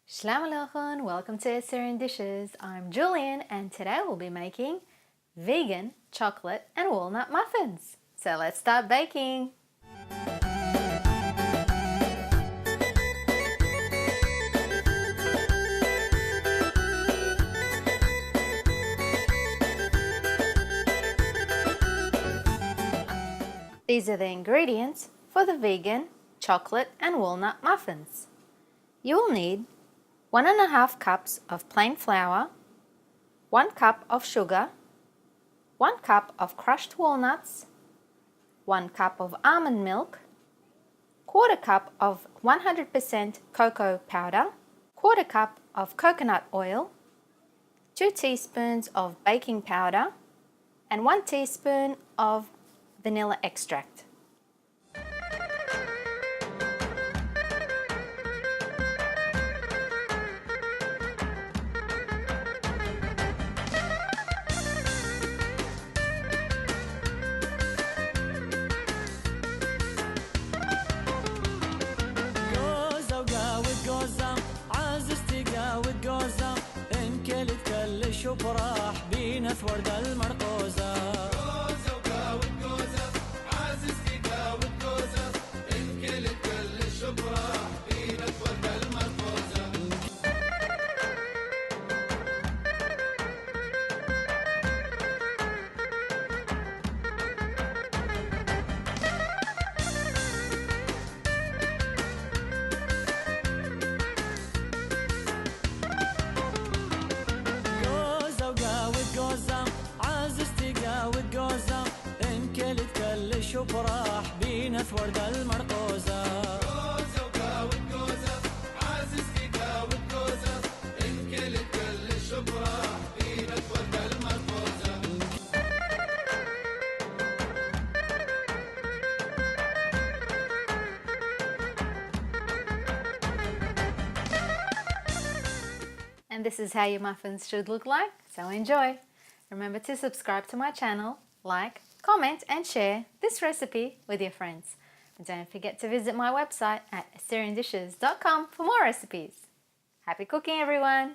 Shalom Aleichem, welcome to Assyrian Dishes. I'm Julian and today we'll be making vegan chocolate and walnut muffins. So let's start baking. These are the ingredients for the vegan chocolate and walnut muffins. You will need 1.5 cups of plain flour, 1 cup of sugar, 1 cup of crushed walnuts, 1 cup of almond milk, 1/4 cup of 100% cocoa powder, 1/4 cup of coconut oil, 2 teaspoons of baking powder, and 1 teaspoon of vanilla extract. وفرح بينا ورد المرقوزة جوزة وقاوة جوزة عازز تقاوة جوزة انكلت كلش وفرح بينا ورد المرقوزة. وفرح بينا ورد المرقوزة جوزة وقاوة جوزة عازز تقاوة جوزة انكلت كلش وفرح بينا ورد المرقوزة. And this is how your muffins should look like, so enjoy! Remember to subscribe to my channel, like, comment and share this recipe with your friends. And don't forget to visit my website at AssyrianDishes.com for more recipes. Happy cooking everyone!